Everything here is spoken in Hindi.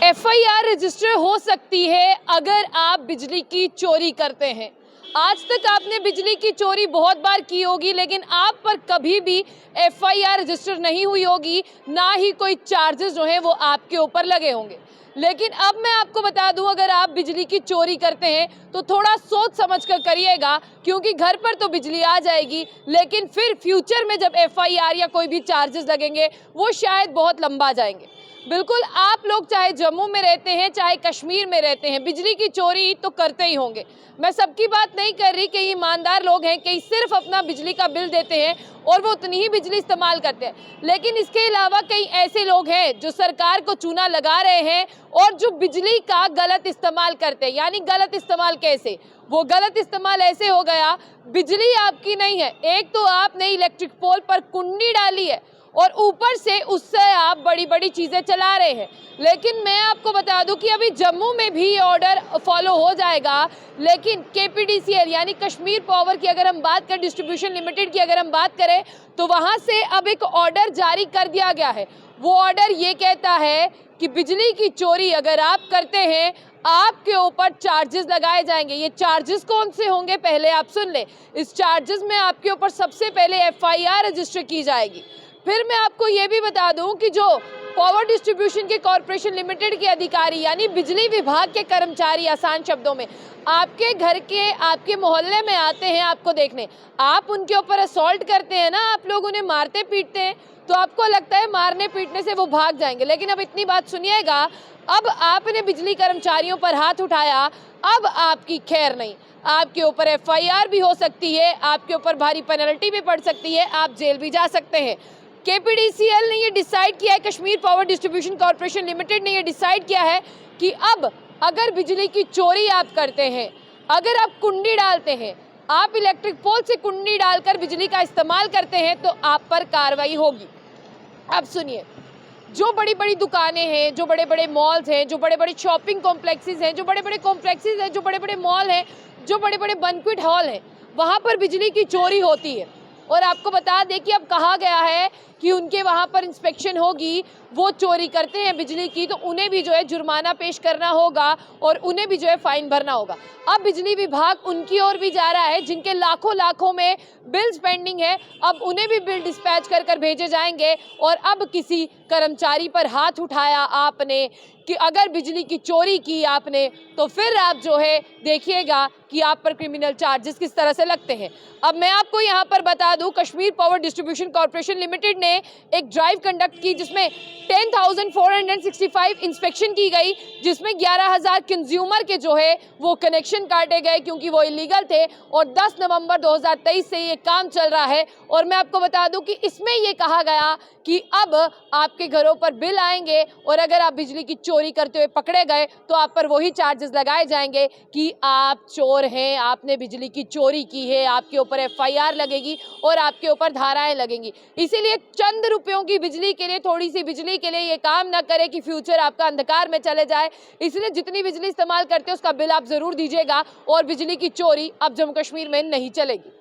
एफआईआर रजिस्टर हो सकती है अगर आप बिजली की चोरी करते हैं। आज तक आपने बिजली की चोरी बहुत बार की होगी, लेकिन आप पर कभी भी एफआईआर रजिस्टर नहीं हुई होगी, ना ही कोई चार्जेस जो हैं वो आपके ऊपर लगे होंगे। लेकिन अब मैं आपको बता दूं, अगर आप बिजली की चोरी करते हैं तो थोड़ा सोच समझ कर करिएगा, क्योंकि घर पर तो बिजली आ जाएगी, लेकिन फिर फ्यूचर में जब एफआईआर या कोई भी चार्जेस लगेंगे वो शायद बहुत लंबा जाएंगे। बिल्कुल, आप लोग चाहे जम्मू में रहते हैं चाहे कश्मीर में रहते हैं, बिजली की चोरी तो करते ही होंगे। मैं सबकी बात नहीं कर रही, कई ईमानदार लोग हैं, कई सिर्फ अपना बिजली का बिल देते हैं और वो उतनी ही बिजली इस्तेमाल करते हैं। लेकिन इसके अलावा कई ऐसे लोग हैं जो सरकार को चूना लगा रहे हैं और जो बिजली का गलत इस्तेमाल करते हैं। यानी गलत इस्तेमाल कैसे? वो गलत इस्तेमाल ऐसे हो गया, बिजली आपकी नहीं है, एक तो आपने इलेक्ट्रिक पोल पर कुंडी डाली है और ऊपर से उससे आप बड़ी बड़ी चीज़ें चला रहे हैं। लेकिन मैं आपको बता दूं कि अभी जम्मू में भी ये ऑर्डर फॉलो हो जाएगा, लेकिन केपीडीसीएल यानी कश्मीर पावर की अगर हम बात करें, डिस्ट्रीब्यूशन लिमिटेड की अगर हम बात करें, तो वहाँ से अब एक ऑर्डर जारी कर दिया गया है। वो ऑर्डर ये कहता है कि बिजली की चोरी अगर आप करते हैं, आपके ऊपर चार्जेस लगाए जाएंगे। ये चार्जेस कौन से होंगे पहले आप सुन ले। इस चार्जेस में आपके ऊपर सबसे पहले एफआईआर रजिस्टर की जाएगी। फिर मैं आपको ये भी बता दूं कि जो पावर डिस्ट्रीब्यूशन के कॉरपोरेशन लिमिटेड के अधिकारी यानी बिजली विभाग के कर्मचारी, आसान शब्दों में आपके घर के, आपके मोहल्ले में आते हैं आपको देखने, आप उनके ऊपर असॉल्ट करते हैं ना, आप लोग उन्हें मारते पीटते हैं, तो आपको लगता है मारने पीटने से वो भाग जाएंगे। लेकिन अब इतनी बात सुनिएगा, अब आपने बिजली कर्मचारियों पर हाथ उठाया, अब आपकी खैर नहीं, आपके ऊपर एफआईआर भी हो सकती है, आपके ऊपर भारी पेनल्टी भी पड़ सकती है, आप जेल भी जा सकते हैं। केपीडीसीएल ने ये डिसाइड किया है, Kashmir power distribution corporation limited ने ये डिसाइड किया है कि अब अगर बिजली की चोरी आप करते हैं, अगर आप कुंडी डालते हैं, आप इलेक्ट्रिक पोल से कुंडी डालकर बिजली का इस्तेमाल करते हैं, तो आप पर कार्रवाई होगी। अब सुनिए, जो बड़ी बड़ी दुकानें हैं, जो बड़े बड़े मॉल्स हैं, जो बड़े बड़े शॉपिंग कॉम्प्लेक्सेस हैं, जो बड़े बड़े कॉम्प्लेक्सेस हैं, जो बड़े बड़े मॉल हैं, जो बड़े बड़े बैंक्वेट हॉल हैं, वहाँ पर बिजली की चोरी होती है। और आपको बता दें कि अब कहा गया है कि उनके वहाँ पर इंस्पेक्शन होगी, वो चोरी करते हैं बिजली की तो उन्हें भी जो है जुर्माना पेश करना होगा और उन्हें भी जो है फाइन भरना होगा। अब बिजली विभाग उनकी ओर भी जा रहा है, जिनके लाखों लाखों में बिल्स पेंडिंग है, अब उन्हें भी बिल डिस्पैच कर कर भेजे जाएंगे। और अब किसी कर्मचारी पर हाथ उठाया आपने कि अगर बिजली की चोरी की आपने, तो फिर आप जो है देखिएगा कि आप पर क्रिमिनल चार्जेस किस तरह से लगते हैं। अब मैं आपको यहाँ पर बता दूं, Kashmir power distribution corporation limited ने एक ड्राइव कंडक्ट की जिसमें 10,465 इंस्पेक्शन की गई, जिसमें 11,000 कंज्यूमर के जो है वो कनेक्शन काटे गए क्योंकि वो इलीगल थे। और 10 नवंबर 2023 से ये काम चल रहा है। और मैं आपको बता दूं कि इसमें ये कहा गया कि अब आपके घरों पर बिल आएंगे और अगर आप बिजली की चोरी करते हुए पकड़े गए तो आप पर वही चार्जेस लगाए जाएंगे कि आप चोर हैं, आपने बिजली की चोरी की है, आपके ऊपर एफआईआर लगेगी और आपके ऊपर धाराएं लगेंगी। इसीलिए चंद रुपयों की बिजली के लिए, थोड़ी सी बिजली के लिए ये काम ना करें कि फ्यूचर आपका अंधकार में चले जाए। इसलिए जितनी बिजली इस्तेमाल करते हैं उसका बिल आप जरूर दीजिएगा और बिजली की चोरी अब जम्मू कश्मीर में नहीं चलेगी।